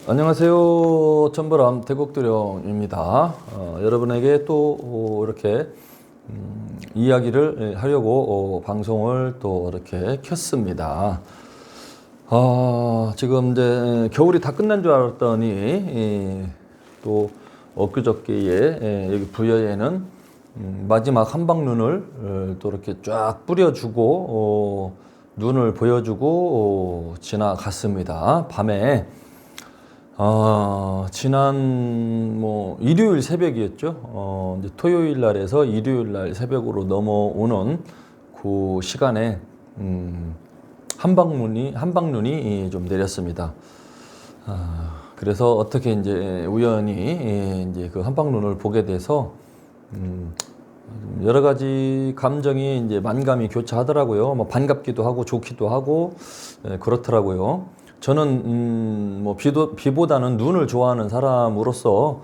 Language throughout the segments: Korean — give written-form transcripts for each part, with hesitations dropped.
안녕하세요. 천보람 대곡도령입니다. 여러분에게 또 이렇게 이야기를 하려고 방송을 또 이렇게 켰습니다. 지금 이제 겨울이 다 끝난 줄 알았더니 또 엊그저께에 여기 부여에는 마지막 한방눈을 또 이렇게 쫙 뿌려주고 눈을 보여주고 지나갔습니다. 밤에 지난 일요일 새벽이었죠. 이제 토요일 날에서 일요일 날 새벽으로 넘어오는 그 시간에 한방눈이 좀 내렸습니다. 그래서 어떻게 이제 우연히 이제 그 한방눈을 보게 돼서 여러 가지 감정이 이제 만감이 교차하더라고요. 뭐 반갑기도 하고 좋기도 하고 그렇더라고요. 저는 비보다는 눈을 좋아하는 사람으로서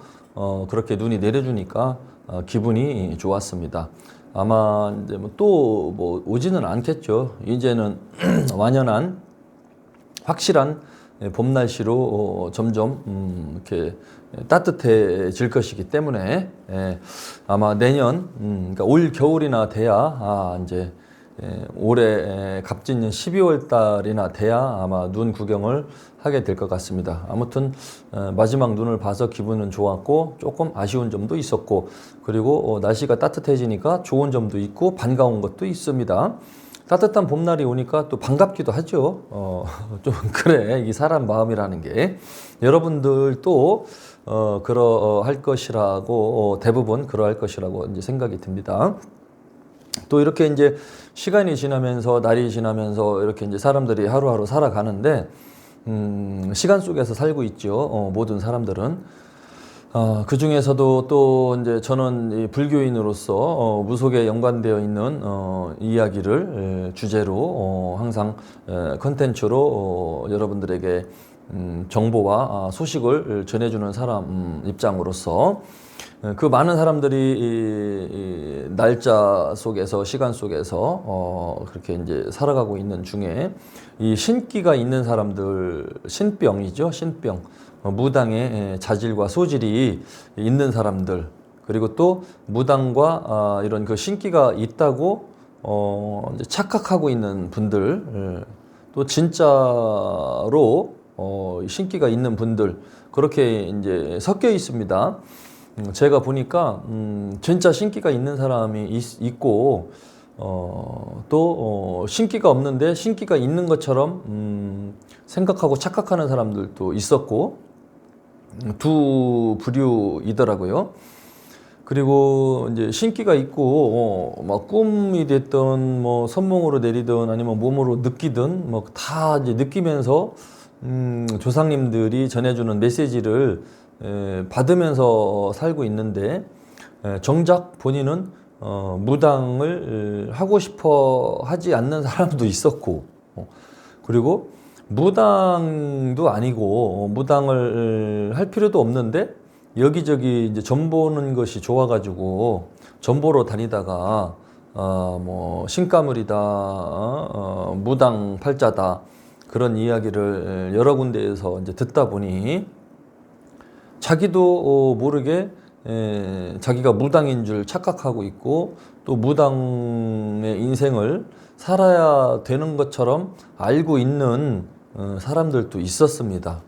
그렇게 눈이 내려주니까 기분이 좋았습니다. 아마 이제 또 오지는 않겠죠. 이제는 완연한 확실한 봄 날씨로 점점 이렇게 따뜻해질 것이기 때문에 아마 내년 그러니까 올 겨울이나 돼야 이제 올해 갑진년 12월 달이나 돼야 아마 눈 구경을 하게 될 것 같습니다. 아무튼 마지막 눈을 봐서 기분은 좋았고 조금 아쉬운 점도 있었고, 그리고 날씨가 따뜻해지니까 좋은 점도 있고 반가운 것도 있습니다. 따뜻한 봄날이 오니까 또 반갑기도 하죠. 좀 그래, 이 사람 마음이라는 게 여러분들도 그러할 것이라고 대부분 그러할 것이라고 이제 생각이 듭니다. 또 이렇게 이제 시간이 지나면서 날이 지나면서 이렇게 이제 사람들이 하루하루 살아가는데 시간 속에서 살고 있죠. 모든 사람들은. 그 중에서도 또 이제 저는 이 불교인으로서 무속에 연관되어 있는 이야기를 주제로 항상 컨텐츠로 여러분들에게 정보와 소식을 전해주는 사람 입장으로서 그 많은 사람들이 이 날짜 속에서 시간 속에서 그렇게 이제 살아가고 있는 중에 이 신기가 있는 사람들, 신병이죠, 신병, 무당의 자질과 소질이 있는 사람들, 그리고 또 무당과 이런 그 신기가 있다고 이제 착각하고 있는 분들, 또 진짜로 신기가 있는 분들, 그렇게 이제 섞여 있습니다. 제가 보니까 진짜 신기가 있는 사람이 있고 또 신기가 없는데 신기가 있는 것처럼 생각하고 착각하는 사람들도 있었고, 두 부류이더라고요. 그리고 이제 신기가 있고 막 꿈이 됐든 뭐 선몽으로 내리든 아니면 몸으로 느끼든 뭐 다 이제 느끼면서 조상님들이 전해주는 메시지를 받으면서 살고 있는데 정작 본인은 무당을 하고 싶어 하지 않는 사람도 있었고, 그리고 무당도 아니고 무당을 할 필요도 없는데 여기저기 이제 점 보는 것이 좋아가지고 점 보러 다니다가 뭐 신가물이다, 무당 팔자다, 그런 이야기를 여러 군데에서 이제 듣다 보니 자기도 모르게 자기가 무당인 줄 착각하고 있고, 또 무당의 인생을 살아야 되는 것처럼 알고 있는 사람들도 있었습니다.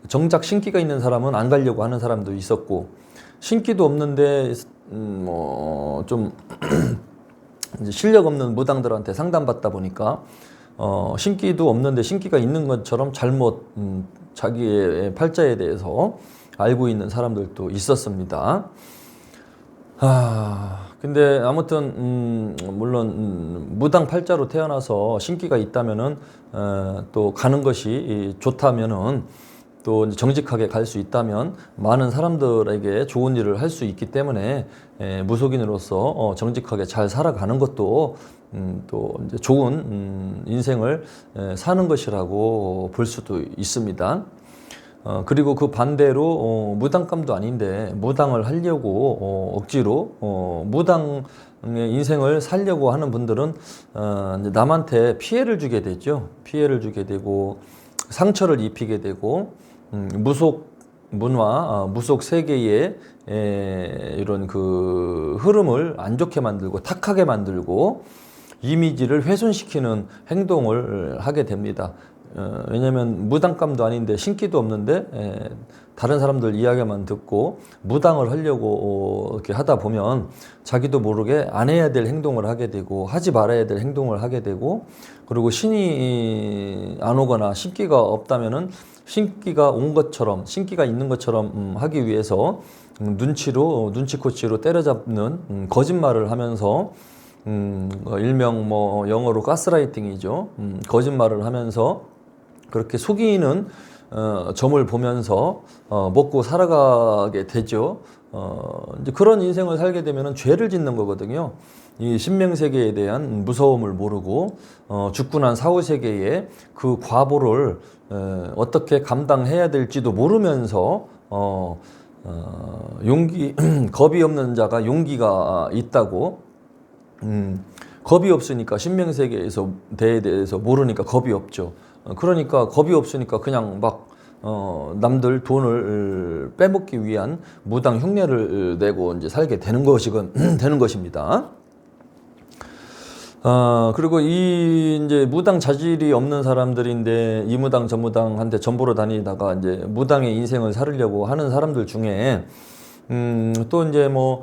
정작 신기가 있는 사람은 안 가려고 하는 사람도 있었고, 신기도 없는데 좀 이제 실력 없는 무당들한테 상담받다 보니까 신기도 없는데 신기가 있는 것처럼 잘못 자기의 팔자에 대해서 알고 있는 사람들도 있었습니다. 근데 아무튼 물론 무당 팔자로 태어나서 신기가 있다면은 또 가는 것이 좋다면은, 또 정직하게 갈 수 있다면 많은 사람들에게 좋은 일을 할 수 있기 때문에 무속인으로서 정직하게 잘 살아가는 것도 또 이제 좋은 인생을 사는 것이라고 볼 수도 있습니다. 그리고 그 반대로 무당감도 아닌데 무당을 하려고 억지로 무당의 인생을 살려고 하는 분들은 이제 남한테 피해를 주게 되죠. 피해를 주게 되고 상처를 입히게 되고 무속 문화, 무속 세계의 이런 그 흐름을 안 좋게 만들고 탁하게 만들고 이미지를 훼손시키는 행동을 하게 됩니다. 왜냐하면 무당감도 아닌데 신기도 없는데 다른 사람들 이야기만 듣고 무당을 하려고 이렇게 하다 보면 자기도 모르게 안 해야 될 행동을 하게 되고 하지 말아야 될 행동을 하게 되고, 그리고 신이 안 오거나 신기가 없다면은 신기가 온 것처럼, 신기가 있는 것처럼 하기 위해서 눈치코치로 때려잡는 거짓말을 하면서 일명 뭐 영어로 가스라이팅이죠. 거짓말을 하면서 그렇게 속이는 점을 보면서 먹고 살아가게 되죠. 이제 그런 인생을 살게 되면은 죄를 짓는 거거든요. 이 신명세계에 대한 무서움을 모르고 죽고 난 사후세계의 그 과보를 어떻게 감당해야 될지도 모르면서 용기 겁이 없는 자가 용기가 있다고. 겁이 없으니까 신명세계에서 대에 대해서 모르니까 겁이 없죠. 그러니까 겁이 없으니까 그냥 막 남들 돈을 빼먹기 위한 무당 흉내를 내고 이제 살게 되는 되는 것입니다. 그리고 이 이제 무당 자질이 없는 사람들인데 이 무당 저 무당한테 전보로 다니다가 이제 무당의 인생을 살으려고 하는 사람들 중에 또 이제 뭐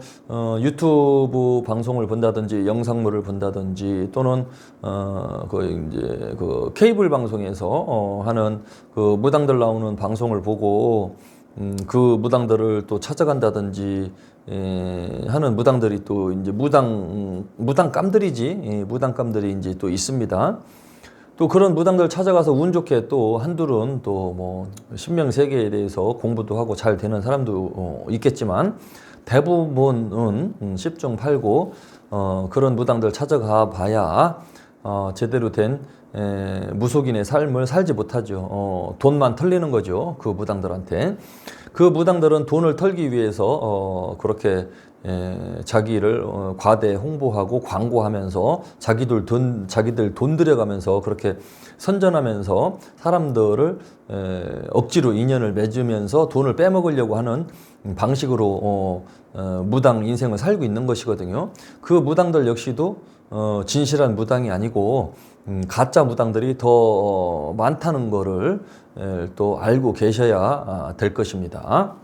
유튜브 방송을 본다든지 영상물을 본다든지 또는 그 이제 그 케이블 방송에서 하는 그 무당들 나오는 방송을 보고 그 무당들을 또 찾아간다든지 하는 무당들이 또 이제 무당감들이 이제 또 있습니다. 또 그런 무당들 찾아가서 운 좋게 또 한둘은 또 뭐 신명세계에 대해서 공부도 하고 잘 되는 사람도 있겠지만 대부분은 10중 8구 그런 무당들 찾아가 봐야 제대로 된 무속인의 삶을 살지 못하죠. 돈만 털리는 거죠. 그 무당들한테. 그 무당들은 돈을 털기 위해서 그렇게 자기를 과대 홍보하고 광고하면서 자기들 돈 들여가면서 그렇게 선전하면서 사람들을 억지로 인연을 맺으면서 돈을 빼먹으려고 하는 방식으로 무당 인생을 살고 있는 것이거든요. 그 무당들 역시도 진실한 무당이 아니고 가짜 무당들이 더 많다는 거를 또 알고 계셔야 될 것입니다.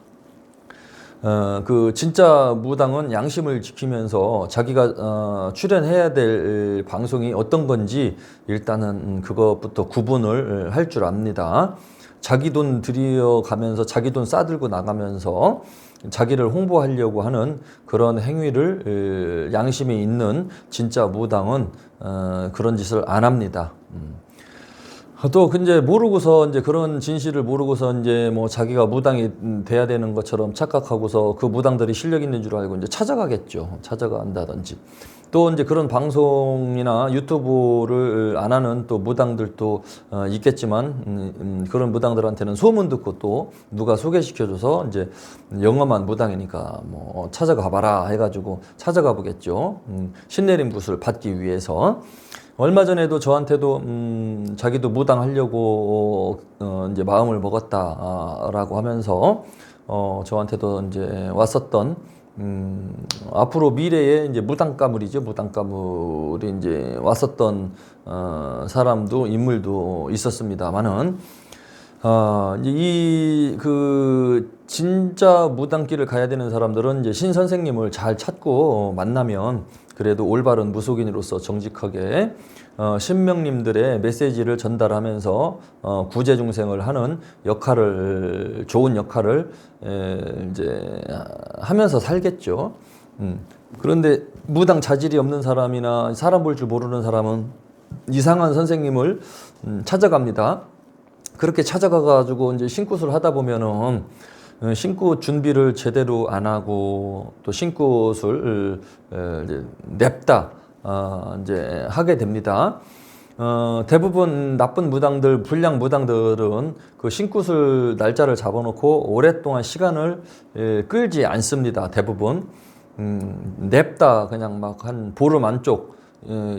그 진짜 무당은 양심을 지키면서 자기가 출연해야 될 방송이 어떤 건지 일단은 그것부터 구분을 할 줄 압니다. 자기 돈 들여가면서 자기 돈 싸들고 나가면서 자기를 홍보하려고 하는 그런 행위를 양심이 있는 진짜 무당은 그런 짓을 안 합니다. 또 이제 모르고서 이제 그런 진실을 모르고서 이제 뭐 자기가 무당이 돼야 되는 것처럼 착각하고서 그 무당들이 실력 있는 줄 알고 이제 찾아가겠죠. 찾아간다든지. 또 이제 그런 방송이나 유튜브를 안 하는 또 무당들도 있겠지만 그런 무당들한테는 소문 듣고 또 누가 소개시켜줘서 이제 영험한 무당이니까 뭐 찾아가 봐라 해가지고 찾아가 보겠죠. 신내림 굿을 받기 위해서. 얼마 전에도 저한테도 자기도 무당 하려고 이제 마음을 먹었다라고 하면서 저한테도 이제 왔었던 앞으로 미래에 이제 무당가물이죠. 무당가물이 이제 왔었던 사람도 인물도 있었습니다만은 이제 이 그 진짜 무당길을 가야 되는 사람들은 이제 신 선생님을 잘 찾고 만나면 그래도 올바른 무속인으로서 정직하게 신명님들의 메시지를 전달하면서 구제 중생을 하는 역할을 좋은 역할을 이제 하면서 살겠죠. 그런데 무당 자질이 없는 사람이나 사람 볼 줄 모르는 사람은 이상한 선생님을 찾아갑니다. 그렇게 찾아가가지고 이제 신굿을 하다 보면은 신굿 준비를 제대로 안 하고 또 신굿을 이제 냅다 이제 하게 됩니다. 대부분 나쁜 무당들, 불량 무당들은 그 신굿을 날짜를 잡아놓고 오랫동안 시간을 끌지 않습니다. 대부분 냅다 그냥 막 한 보름 안쪽,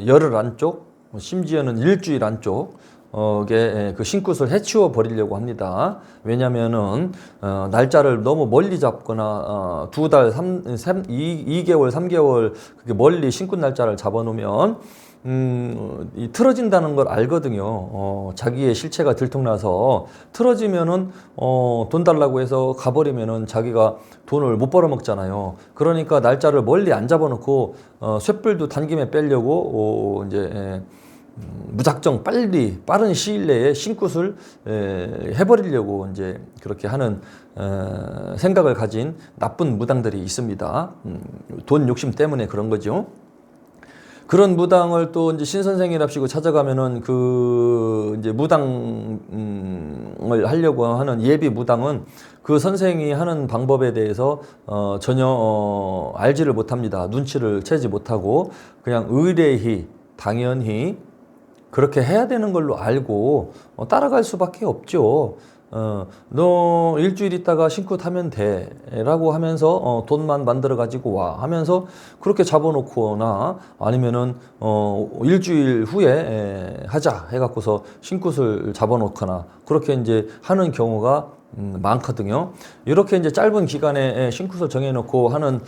열흘 안쪽, 심지어는 일주일 안쪽 그 신굿을 해치워 버리려고 합니다. 왜냐면은 날짜를 너무 멀리 잡거나 2달, 2개월, 3개월 그렇게 멀리 신굿 날짜를 잡아놓으면 틀어진다는 걸 알거든요. 자기의 실체가 들통나서 틀어지면은 돈 달라고 해서 가버리면은 자기가 돈을 못 벌어먹잖아요. 그러니까 날짜를 멀리 안 잡아놓고 쇳불도 단김에 빼려고 이제 무작정 빠른 시일 내에 신굿을 해버리려고 이제 그렇게 하는 생각을 가진 나쁜 무당들이 있습니다. 돈 욕심 때문에 그런 거죠. 그런 무당을 또 이제 신선생이랍시고 찾아가면은 그 이제 무당을 하려고 하는 예비 무당은 그 선생이 하는 방법에 대해서 전혀 알지를 못합니다. 눈치를 채지 못하고 그냥 의례히 당연히 그렇게 해야 되는 걸로 알고 따라갈 수밖에 없죠. 너 일주일 있다가 신굿 하면 돼 라고 하면서 돈만 만들어 가지고 와 하면서 그렇게 잡아놓거나 아니면은 일주일 후에 하자 해갖고서 신굿을 잡아놓거나 그렇게 이제 하는 경우가 많거든요. 이렇게 이제 짧은 기간에 신굿을 정해놓고 하는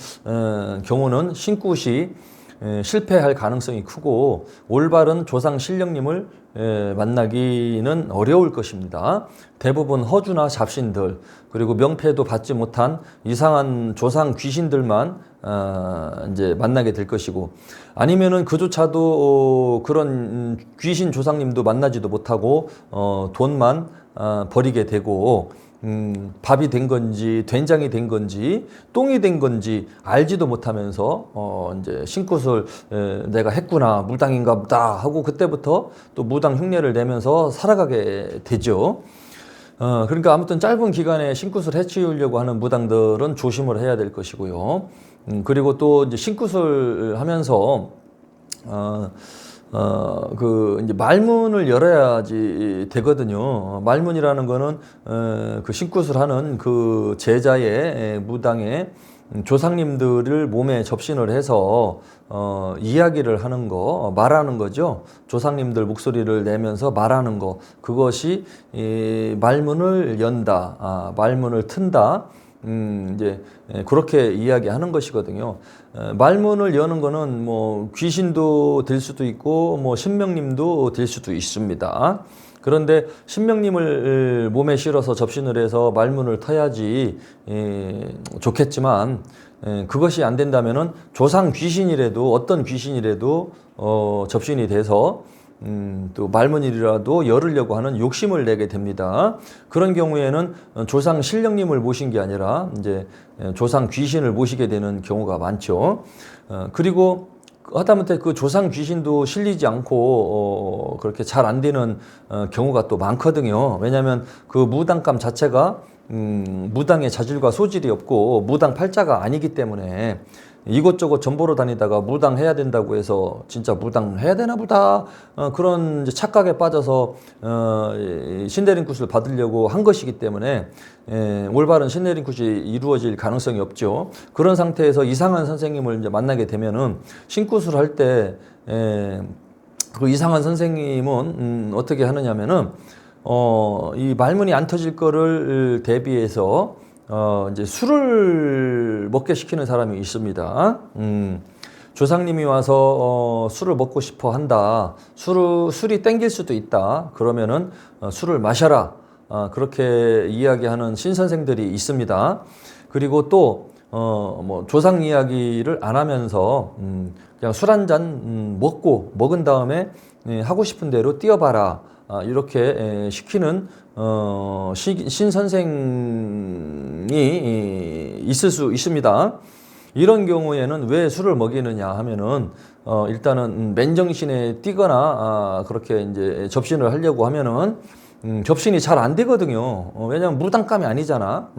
경우는 신굿이 실패할 가능성이 크고 올바른 조상 신령님을 만나기는 어려울 것입니다. 대부분 허주나 잡신들 그리고 명패도 받지 못한 이상한 조상 귀신들만 이제 만나게 될 것이고 아니면은 그조차도 그런 귀신 조상님도 만나지도 못하고 돈만 버리게 되고 밥이 된 건지 된장이 된 건지 똥이 된 건지 알지도 못하면서 이제 신굿을 내가 했구나 무당인가 보다 하고 그때부터 또 무당 흉내를 내면서 살아가게 되죠. 그러니까 아무튼 짧은 기간에 신굿을 해치우려고 하는 무당들은 조심을 해야 될 것이고요. 그리고 또 이제 신굿을 하면서 이제 말문을 열어야지 되거든요. 말문이라는 거는, 그 신굿을 하는 그 제자의 무당의 조상님들을 몸에 접신을 해서, 이야기를 하는 거, 말하는 거죠. 조상님들 목소리를 내면서 말하는 거. 그것이, 말문을 연다, 말문을 튼다. 이제 그렇게 이야기하는 것이거든요. 말문을 여는 거는 뭐 귀신도 될 수도 있고 뭐 신명님도 될 수도 있습니다. 그런데 신명님을 몸에 실어서 접신을 해서 말문을 터야지 좋겠지만 그것이 안 된다면은 조상 귀신이라도 어떤 귀신이라도 접신이 돼서 또 말문이라도 열으려고 하는 욕심을 내게 됩니다. 그런 경우에는 조상 신령님을 모신 게 아니라 이제 조상 귀신을 모시게 되는 경우가 많죠. 그리고 하다못해 그 조상 귀신도 실리지 않고 그렇게 잘 안 되는 경우가 또 많거든요. 왜냐하면 그 무당감 자체가 무당의 자질과 소질이 없고 무당 팔자가 아니기 때문에 이곳저곳 전보러 다니다가 무당 해야 된다고 해서 진짜 무당 해야 되나 보다 그런 이제 착각에 빠져서 신내림굿을 받으려고 한 것이기 때문에 올바른 신내림굿이 이루어질 가능성이 없죠. 그런 상태에서 이상한 선생님을 이제 만나게 되면은 신굿을 할 때 그 이상한 선생님은 어떻게 하느냐면은 이 말문이 안 터질 거를 대비해서 이제 술을 먹게 시키는 사람이 있습니다. 조상님이 와서 술을 먹고 싶어 한다. 술이 땡길 수도 있다. 그러면은 술을 마셔라. 그렇게 이야기하는 신선생들이 있습니다. 그리고 또 뭐 조상 이야기를 안 하면서 그냥 술 한 잔 먹은 다음에 하고 싶은 대로 뛰어봐라. 이렇게 시키는 신선생이 있을 수 있습니다. 이런 경우에는 왜 술을 먹이느냐 하면은 일단은 맨정신에 뛰거나 그렇게 이제 접신을 하려고 하면은 접신이 잘 안 되거든요. 왜냐면 무당감이 아니잖아.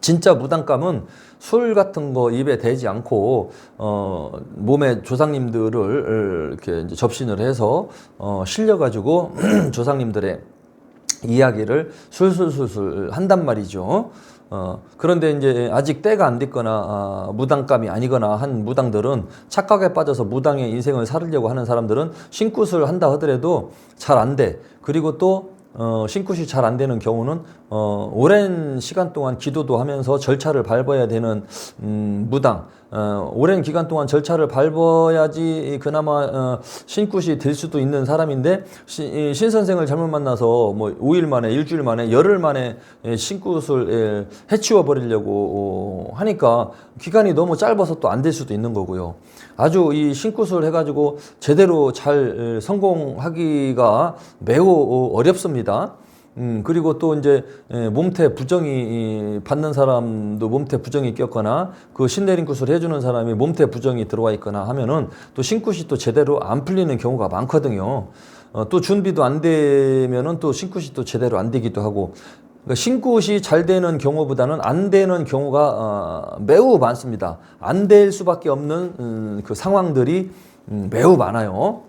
진짜 무당감은 술 같은 거 입에 대지 않고 몸에 조상님들을 이렇게 이제 접신을 해서 실려 가지고 조상님들의 이야기를 술술술술 한단 말이죠. 그런데 이제 아직 때가 안 됐거나 무당감이 아니거나 한 무당들은 착각에 빠져서 무당의 인생을 살으려고 하는 사람들은 신굿을 한다 하더라도 잘 안 돼. 그리고 또 신굿이 잘 안 되는 경우는 오랜 시간 동안 기도도 하면서 절차를 밟아야 되는 무당, 오랜 기간 동안 절차를 밟아야지 그나마 신굿이 될 수도 있는 사람인데 신선생을 잘못 만나서 뭐 5일 만에, 일주일 만에, 열흘 만에 신굿을 해치워 버리려고 하니까 기간이 너무 짧아서 또 안 될 수도 있는 거고요. 아주 이 신굿을 해가지고 제대로 잘 성공하기가 매우 어렵습니다. 그리고 또 이제 몸태 부정이 받는 사람도 몸태 부정이 꼈거나 그 신내림 굿을 해주는 사람이 몸태 부정이 들어와 있거나 하면은 또 신굿이 또 제대로 안 풀리는 경우가 많거든요. 또 준비도 안 되면은 또 신굿이 또 제대로 안 되기도 하고. 그러니까 신굿이 잘 되는 경우보다는 안 되는 경우가 매우 많습니다. 안 될 수밖에 없는 그 상황들이 매우 많아요.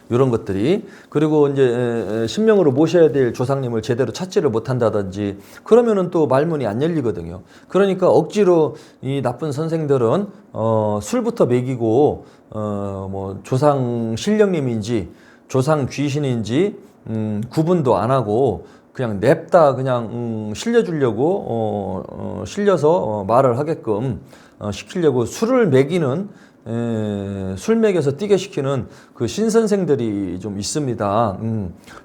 이런 것들이. 그리고 이제 신명으로 모셔야 될 조상님을 제대로 찾지를 못한다든지 그러면은 또 말문이 안 열리거든요. 그러니까 억지로 이 나쁜 선생들은 술부터 먹이고 뭐 조상 신령님인지 조상 귀신인지 구분도 안 하고 그냥 냅다 그냥 실려주려고 실려서 말을 하게끔 시키려고 술을 먹이는 술 먹여서 뛰게 시키는 그 신선생들이 좀 있습니다.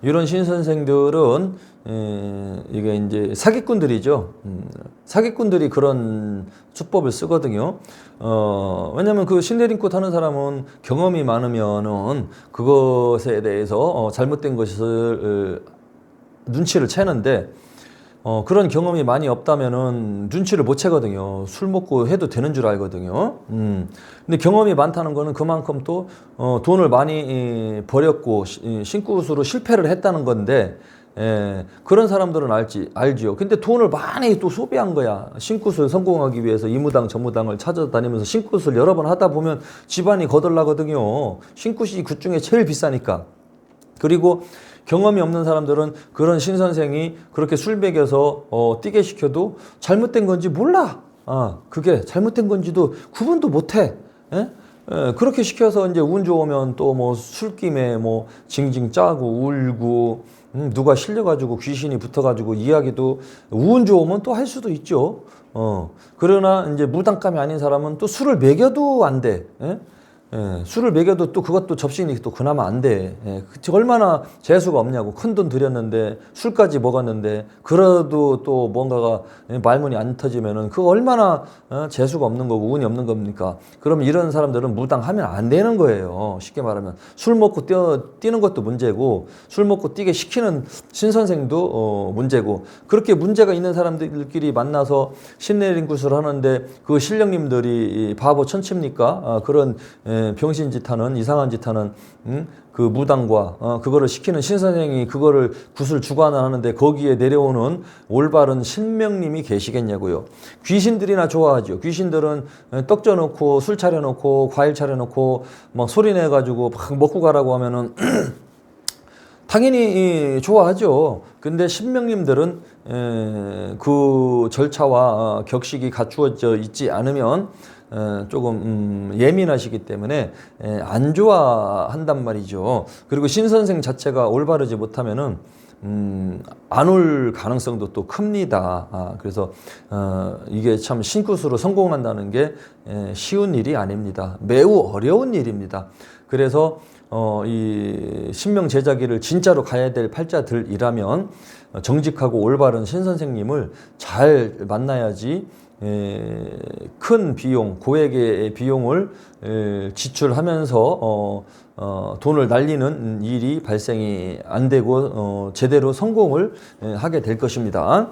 이런 신선생들은 이게 이제 사기꾼들이죠. 사기꾼들이 그런 수법을 쓰거든요. 왜냐면 그 신내림꽃 하는 사람은 경험이 많으면은 그것에 대해서 잘못된 것을 눈치를 채는데 그런 경험이 많이 없다면은 눈치를 못 채거든요. 술 먹고 해도 되는 줄 알거든요. 근데 경험이 많다는 거는 그만큼 또 돈을 많이 버렸고 신굿으로 실패를 했다는 건데 그런 사람들은 알지요. 근데 돈을 많이 또 소비한 거야. 신굿을 성공하기 위해서 이 무당 저 무당을 찾아다니면서 신굿을 여러 번 하다 보면 집안이 거덜나거든요. 신굿이 그 중에 제일 비싸니까. 그리고 경험이 없는 사람들은 그런 신선생이 그렇게 술 먹여서 뛰게 시켜도 잘못된 건지 몰라. 그게 잘못된 건지도 구분도 못해. 그렇게 시켜서 이제 운 좋으면 또 뭐 술김에 뭐 징징 짜고 울고 누가 실려가지고 귀신이 붙어가지고 이야기도 운 좋으면 또 할 수도 있죠. 그러나 이제 무당감이 아닌 사람은 또 술을 먹여도 안 돼. 술을 먹여도 또 그것도 접신이 또 그나마 안 돼. 얼마나 재수가 없냐고. 큰돈 들였는데 술까지 먹었는데 그래도 또 뭔가가 말문이 안 터지면은 그거 얼마나 재수가 없는 거고 운이 없는 겁니까? 그럼 이런 사람들은 무당하면 안 되는 거예요. 쉽게 말하면 술 먹고 뛰는 것도 문제고 술 먹고 뛰게 시키는 신선생도 문제고 그렇게 문제가 있는 사람들끼리 만나서 신내림굿을 하는데 그 신령님들이 바보 천치입니까? 그런 병신 짓 하는 이상한 짓 하는 그 무당과 그거를 시키는 신선생이 그거를 굿을 주관을 하는데 거기에 내려오는 올바른 신명님이 계시겠냐고요. 귀신들이나 좋아하죠. 귀신들은 떡 쪄놓고 술 차려놓고 과일 차려놓고 막 소리 내가지고 막 먹고 가라고 하면은 당연히 좋아하죠. 근데 신명님들은 그 절차와 격식이 갖추어져 있지 않으면 조금 예민하시기 때문에 안 좋아한단 말이죠. 그리고 신선생 자체가 올바르지 못하면은 안 올 가능성도 또 큽니다. 그래서 이게 참 신굿으로 성공한다는 게 쉬운 일이 아닙니다. 매우 어려운 일입니다. 그래서 이 신명 제자기를 진짜로 가야 될 팔자들이라면 정직하고 올바른 신선생님을 잘 만나야지 큰 비용, 고액의 비용을 지출하면서 돈을 날리는 일이 발생이 안 되고 제대로 성공을 하게 될 것입니다.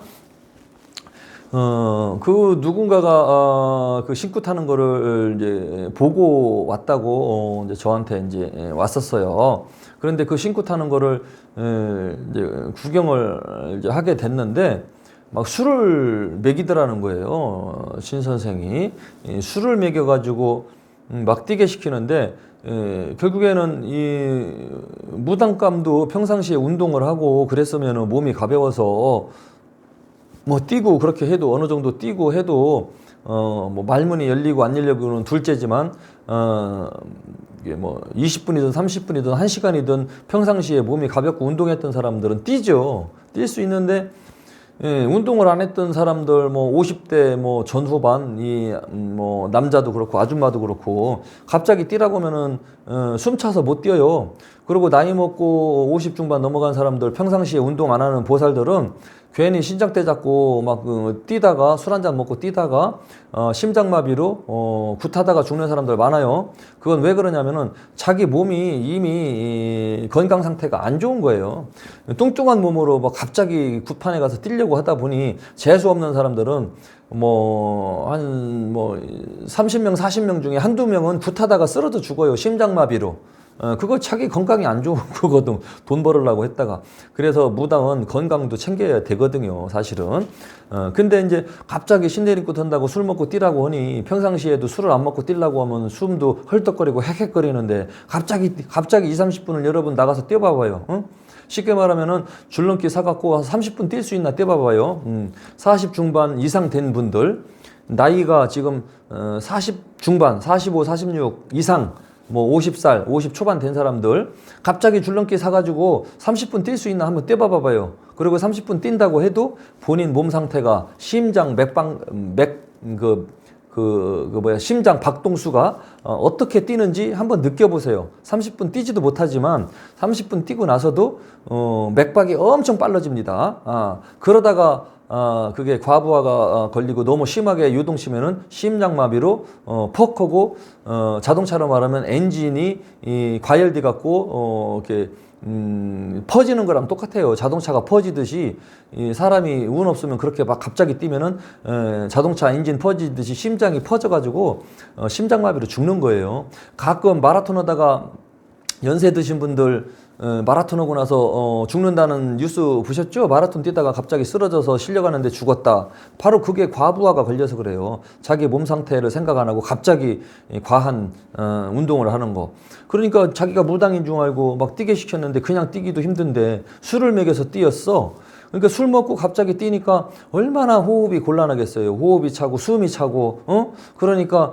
그 누군가가 그 신굿 하는 거를 이제 보고 왔다고 이제 저한테 이제 왔었어요. 그런데 그 신굿 하는 거를 이제 구경을 이제 하게 됐는데 막 술을 먹이더라는 거예요. 신 선생이 술을 먹여가지고 막 뛰게 시키는데 결국에는 이 무당감도 평상시에 운동을 하고 그랬으면 몸이 가벼워서 뭐 뛰고 그렇게 해도 어느 정도 뛰고 해도 뭐 말문이 열리고 안 열리고는 둘째지만 이게 뭐 20분이든 30분이든 1시간이든 평상시에 몸이 가볍고 운동했던 사람들은 뛰죠. 뛸 수 있는데 운동을 안 했던 사람들 뭐 50대 뭐 전후반 뭐 남자도 그렇고 아줌마도 그렇고 갑자기 뛰라고 하면은 숨 차서 못 뛰어요. 그리고 나이 먹고 50 중반 넘어간 사람들 평상시에 운동 안 하는 보살들은 괜히 신장대 잡고 막 뛰다가 술 한잔 먹고 뛰다가 심장마비로 굿하다가 죽는 사람들 많아요. 그건 왜 그러냐면은 자기 몸이 이미 건강 상태가 안 좋은 거예요. 뚱뚱한 몸으로 막 갑자기 굿판에 가서 뛰려고 하다 보니 재수 없는 사람들은 뭐 30명 40명 중에 한두 명은 굿하다가 쓰러져 죽어요. 심장마비로. 그거 자기 건강이 안 좋은 거거든. 돈 벌으려고 했다가. 그래서 무당은 건강도 챙겨야 되거든요, 사실은. 근데 이제 갑자기 신내림꽃 한다고 술 먹고 뛰라고 하니 평상시에도 술을 안 먹고 뛰려고 하면 숨도 헐떡거리고 헥헥거리는데 갑자기 2, 30분을 여러분 나가서 뛰어봐봐요. 응? 쉽게 말하면은 줄넘기 사갖고 30분 뛸 수 있나 뛰어봐봐요. 40 중반 이상 된 분들, 나이가 지금 40 중반, 45, 46 이상, 뭐 50살, 50 초반 된 사람들 갑자기 줄넘기 사가지고 30분 뛸 수 있나 한번 뛰어봐봐요. 그리고 30분 뛴다고 해도 본인 몸 상태가 심장 심장 박동수가 어떻게 뛰는지 한번 느껴보세요. 30분 뛰지도 못하지만 30분 뛰고 나서도 맥박이 엄청 빨라집니다. 그러다가 그게 과부하가 걸리고 너무 심하게 유동치면은 심장마비로 퍽 하고 자동차로 말하면 엔진이 과열돼 갖고 이렇게 퍼지는 거랑 똑같아요. 자동차가 퍼지듯이 사람이 운 없으면 그렇게 막 갑자기 뛰면은 자동차 엔진 퍼지듯이 심장이 퍼져가지고 심장마비로 죽는 거예요. 가끔 마라톤 하다가 연세 드신 분들 마라톤 하고 나서 죽는다는 뉴스 보셨죠? 마라톤 뛰다가 갑자기 쓰러져서 실려가는데 죽었다. 바로 그게 과부하가 걸려서 그래요. 자기 몸 상태를 생각 안 하고 갑자기 과한 운동을 하는 거. 그러니까 자기가 무당인 줄 알고 막 뛰게 시켰는데 그냥 뛰기도 힘든데 술을 먹여서 뛰었어. 그러니까 술 먹고 갑자기 뛰니까 얼마나 호흡이 곤란하겠어요. 호흡이 차고 숨이 차고 그러니까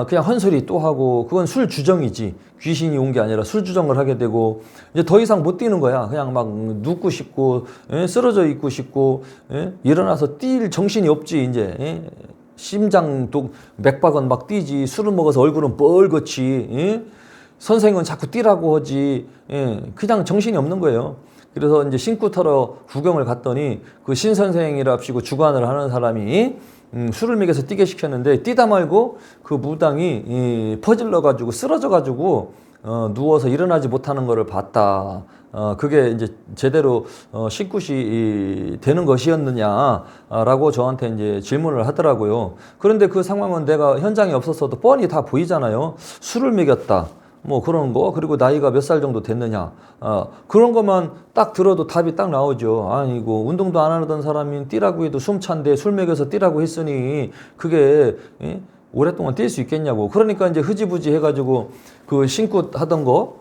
그냥 헛소리 또 하고 그건 술 주정이지. 귀신이 온 게 아니라 술 주정을 하게 되고 이제 더 이상 못 뛰는 거야. 그냥 막 눕고 싶고 쓰러져 있고 싶고 일어나서 뛸 정신이 없지 이제. 심장도 맥박은 막 뛰지. 술을 먹어서 얼굴은 뻘겋지. 선생은 자꾸 뛰라고 하지. 그냥 정신이 없는 거예요. 그래서 이제 신구 털어 구경을 갔더니 그 신선생이랍시고 주관을 하는 사람이 술을 먹여서 뛰게 시켰는데 뛰다 말고 그 무당이 퍼질러 가지고 쓰러져 가지고 누워서 일어나지 못하는 거를 봤다. 그게 이제 제대로 신굿이 되는 것이었느냐라고 저한테 이제 질문을 하더라고요. 그런데 그 상황은 내가 현장에 없었어도 뻔히 다 보이잖아요. 술을 먹였다. 뭐 그런 거, 그리고 나이가 몇 살 정도 됐느냐, 그런 것만 딱 들어도 답이 딱 나오죠. 아니고 운동도 안 하던 사람이 뛰라고 해도 숨찬데 술 먹여서 뛰라고 했으니 그게 오랫동안 뛸 수 있겠냐고. 그러니까 이제 흐지부지 해가지고 그 신굿 하던 거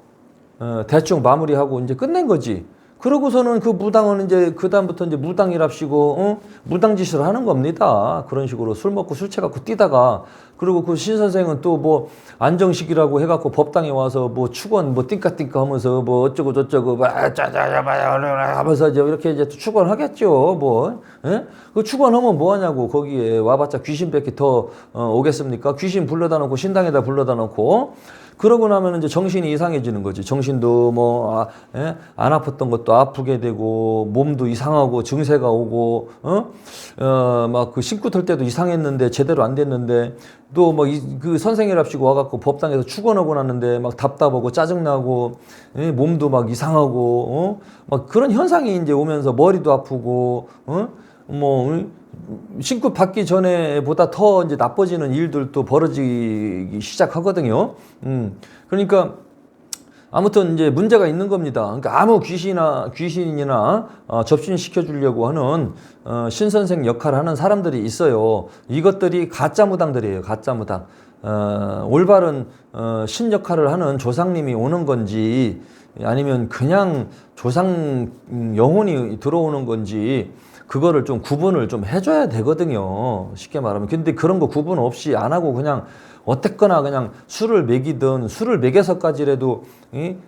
대충 마무리하고 이제 끝낸 거지. 그러고서는 그 무당은 이제 그다음부터 이제 무당이랍시고 무당짓을 하는 겁니다. 그런 식으로 술 먹고 술 취해갖고 뛰다가, 그리고 그 신선생은 또 뭐 안정식이라고 해갖고 법당에 와서 뭐 축원 뭐 띵까띵까 하면서 뭐 어쩌고 저쩌고 막 짜자자마야 하면서 이제 이렇게 이제 축원하겠죠. 뭐 그 축원하면 뭐 하냐고. 거기에 와봤자 귀신밖에 더 오겠습니까? 귀신 불러다 놓고 신당에다 불러다 놓고. 그러고 나면 이제 정신이 이상해지는 거지. 정신도 뭐, 안 아팠던 것도 아프게 되고, 몸도 이상하고, 증세가 오고, 막 그 신구 털 때도 이상했는데, 제대로 안 됐는데, 또 뭐, 그 선생이랍시고 와갖고 법당에서 축원하고 났는데, 막 답답하고, 짜증나고, 몸도 막 이상하고, 막 그런 현상이 이제 오면서 머리도 아프고, 신고 받기 전에 보다 더 이제 나빠지는 일들도 벌어지기 시작하거든요. 그러니까 아무튼 이제 문제가 있는 겁니다. 그러니까 아무 귀신이나 접신시켜 주려고 하는 신선생 역할을 하는 사람들이 있어요. 이것들이 가짜 무당들이에요. 가짜 무당. 올바른 신 역할을 하는 조상님이 오는 건지 아니면 그냥 조상 영혼이 들어오는 건지 그거를 좀 구분을 좀 해줘야 되거든요. 쉽게 말하면. 근데 그런 거 구분 없이 안 하고 그냥 어쨌거나 그냥 술을 먹이든 술을 먹여서까지라도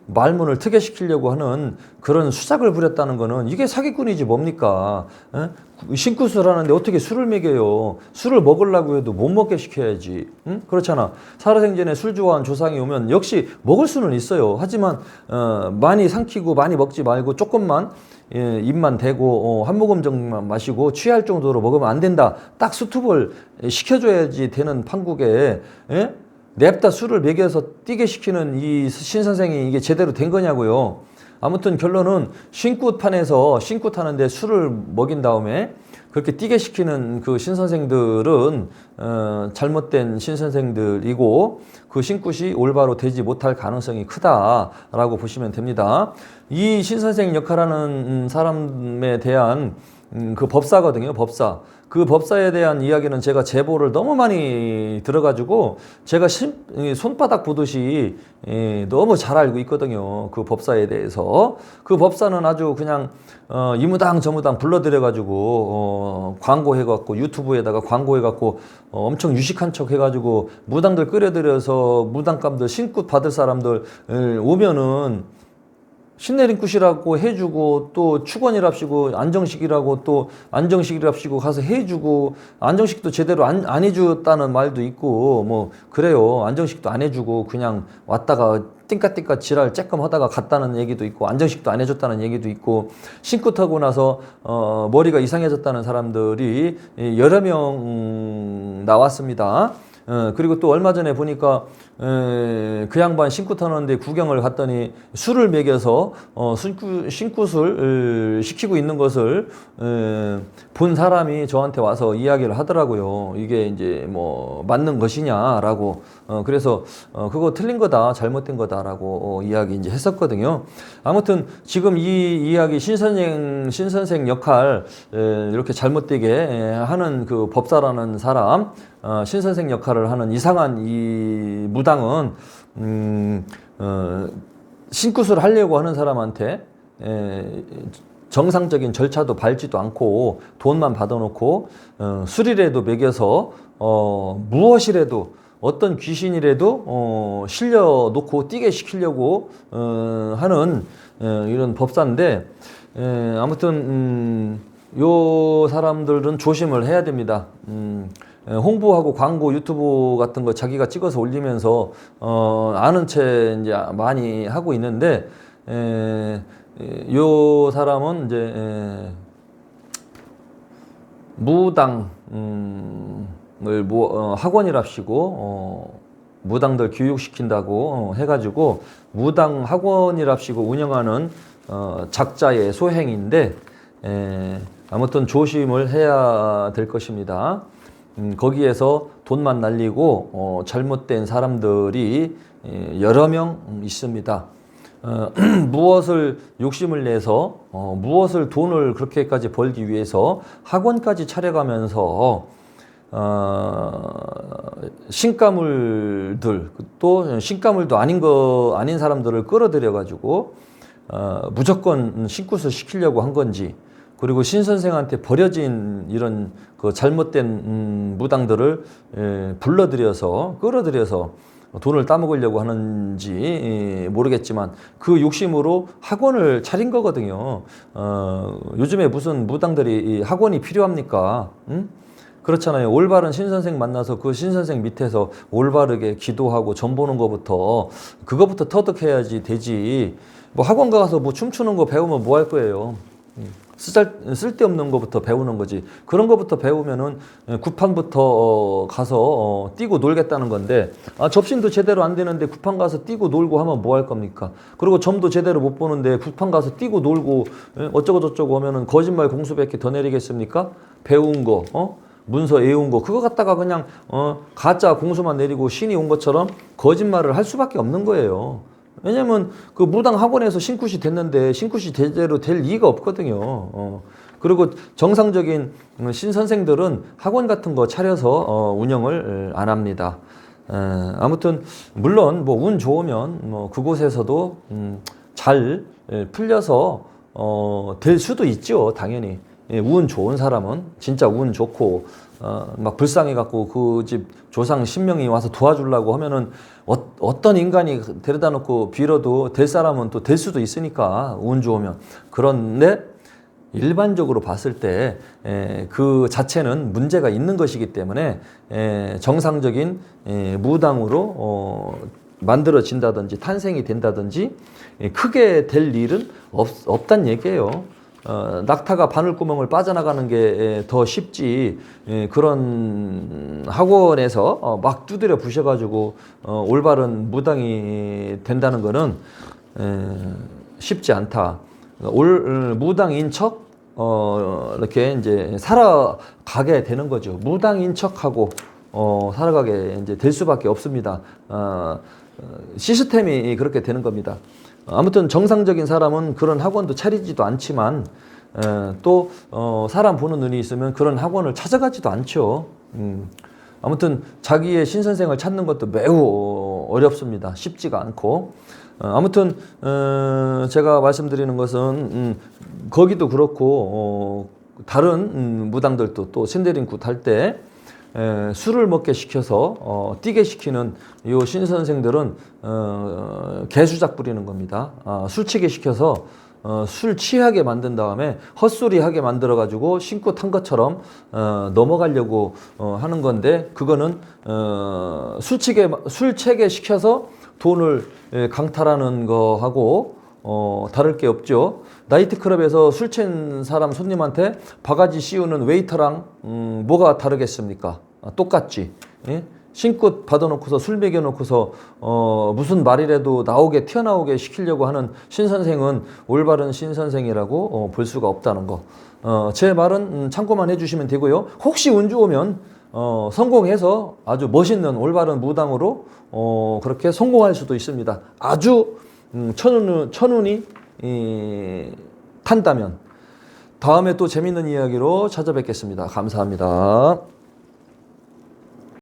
말문을 트게 시키려고 하는 그런 수작을 부렸다는 거는 이게 사기꾼이지 뭡니까? 신굿을 하는데 어떻게 술을 먹여요? 술을 먹으려고 해도 못 먹게 시켜야지. 그렇잖아. 살아생전에 술 좋아하는 조상이 오면 역시 먹을 수는 있어요. 하지만 많이 삼키고 많이 먹지 말고 조금만 입만 대고 한 모금 정도만 마시고 취할 정도로 먹으면 안 된다. 딱 수습을 시켜줘야지 되는 판국에 냅다 술을 먹여서 뛰게 시키는 이 신선생이 이게 제대로 된 거냐고요. 아무튼 결론은 신굿판에서 신굿하는데 술을 먹인 다음에 그렇게 뛰게 시키는 그 신선생들은 잘못된 신선생들이고 그 신굿이 올바로 되지 못할 가능성이 크다라고 보시면 됩니다. 이 신선생 역할하는 사람에 대한 그 법사거든요. 법사. 그 법사에 대한 이야기는 제가 제보를 너무 많이 들어가지고 제가 손바닥 보듯이 너무 잘 알고 있거든요. 그 법사에 대해서. 그 법사는 아주 그냥 이무당 저무당 불러들여가지고 광고해갖고 유튜브에다가 광고해갖고 엄청 유식한 척 해가지고 무당들 끌어들여서 무당감들 신굿 받을 사람들 오면은 신내림굿이라고 해주고 또 축원이랍시고 안정식이라고 또 안정식이랍시고 가서 해주고 안정식도 제대로 안 해줬다는 말도 있고 뭐 그래요. 안정식도 안 해주고 그냥 왔다가 띵까띵까 지랄 쬐끔 하다가 갔다는 얘기도 있고 안정식도 안 해줬다는 얘기도 있고 신굿하고 나서 머리가 이상해졌다는 사람들이 여러 명 나왔습니다. 그리고 또 얼마 전에 보니까 그 양반 신굿 하는데 구경을 갔더니 술을 먹여서 신굿을 시키고 있는 것을 본 사람이 저한테 와서 이야기를 하더라고요. 이게 이제 뭐 맞는 것이냐라고. 그래서 그거 틀린 거다, 잘못된 거다라고 이야기 이제 했었거든요. 아무튼 지금 이 이야기 신선생 역할 이렇게 잘못되게 하는 그 법사라는 사람, 신선생 역할을 하는 이상한 이 무당은 신굿을 하려고 하는 사람한테 정상적인 절차도 밟지도 않고 돈만 받아놓고 술이라도 먹여서 무엇이라도 어떤 귀신이라도 실려놓고 뛰게 시키려고 하는 이런 법사인데 아무튼 요 사람들은 조심을 해야 됩니다. 홍보하고 광고 유튜브 같은 거 자기가 찍어서 올리면서 아는 채 이제 많이 하고 있는데 요 사람은 이제 무당을 학원이랍시고 무당들 교육시킨다고 해가지고 무당 학원이랍시고 운영하는 작자의 소행인데 아무튼 조심을 해야 될 것입니다. 거기에서 돈만 날리고 잘못된 사람들이 여러 명 있습니다. 무엇을 욕심을 내서 무엇을 돈을 그렇게까지 벌기 위해서 학원까지 차려가면서 신가물들 또 신가물도 아닌 사람들을 끌어들여 가지고 무조건 신굿을 시키려고 한 건지 그리고 신선생한테 버려진 이런 그 잘못된 무당들을 끌어들여서 돈을 따먹으려고 하는지 모르겠지만 그 욕심으로 학원을 차린 거거든요. 요즘에 무슨 무당들이 학원이 필요합니까? 응? 그렇잖아요. 올바른 신선생 만나서 그 신선생 밑에서 올바르게 기도하고 전 보는 그거부터 터득해야지 되지. 뭐 학원 가서 뭐 춤추는 거 배우면 뭐 할 거예요? 쓸데없는 것부터 배우는 거지. 그런 것부터 배우면은 구판부터 가서 뛰고 놀겠다는 건데 접신도 제대로 안 되는데 구판 가서 뛰고 놀고 하면 뭐 할 겁니까? 그리고 점도 제대로 못 보는데 구판 가서 뛰고 놀고 어쩌고 저쩌고 하면은 거짓말 공수밖에 더 내리겠습니까? 배운 거 문서 외운 거 그거 갖다가 그냥 가짜 공수만 내리고 신이 온 것처럼 거짓말을 할 수밖에 없는 거예요. 왜냐면 그 무당 학원에서 신굿이 됐는데 신굿이 제대로 될 리가 없거든요. 그리고 정상적인 신선생들은 학원 같은 거 차려서 운영을 안 합니다. 아무튼 물론 뭐 운 좋으면 뭐 그곳에서도 잘 풀려서 될 수도 있죠. 당연히. 운 좋은 사람은 진짜 운 좋고 막 불쌍해 갖고 그 집 조상 신명이 와서 도와주려고 하면은 어떤 인간이 데려다 놓고 빌어도 될 사람은 또 될 수도 있으니까 운 좋으면. 그런데 일반적으로 봤을 때 그 자체는 문제가 있는 것이기 때문에 정상적인 무당으로 만들어진다든지 탄생이 된다든지 크게 될 일은 없단 얘기예요. 낙타가 바늘구멍을 빠져나가는 게 더 쉽지 그런 학원에서 막 두드려 부셔가지고 올바른 무당이 된다는 거는 쉽지 않다. 무당인 척 이렇게 이제 살아가게 되는 거죠. 무당인 척하고 살아가게 이제 될 수밖에 없습니다. 시스템이 그렇게 되는 겁니다. 아무튼 정상적인 사람은 그런 학원도 차리지도 않지만 또 사람 보는 눈이 있으면 그런 학원을 찾아가지도 않죠. 아무튼 자기의 신선생을 찾는 것도 매우 어렵습니다. 쉽지가 않고. 아무튼 제가 말씀드리는 것은 거기도 그렇고 다른 무당들도 또 신대림굿 할 때 술을 먹게 시켜서 뛰게 시키는 요 신선생들은 개수작 부리는 겁니다. 술 취게 시켜서 술 취하게 만든 다음에 헛소리하게 만들어 가지고 신고 탄 것처럼 넘어가려고 하는 건데 그거는 술 취게 시켜서 돈을 강탈하는 거하고 다를 게 없죠. 나이트클럽에서 술 취한 사람 손님한테 바가지 씌우는 웨이터랑 뭐가 다르겠습니까? 똑같지. 예? 신굿 받아놓고서 술 먹여놓고서 무슨 말이라도 튀어나오게 시키려고 하는 신선생은 올바른 신선생이라고 볼 수가 없다는 거. 제 말은 참고만 해주시면 되고요. 혹시 운 좋으면 성공해서 아주 멋있는 올바른 무당으로 그렇게 성공할 수도 있습니다. 아주 천운이 탄다면. 다음에 또 재밌는 이야기로 찾아뵙겠습니다. 감사합니다.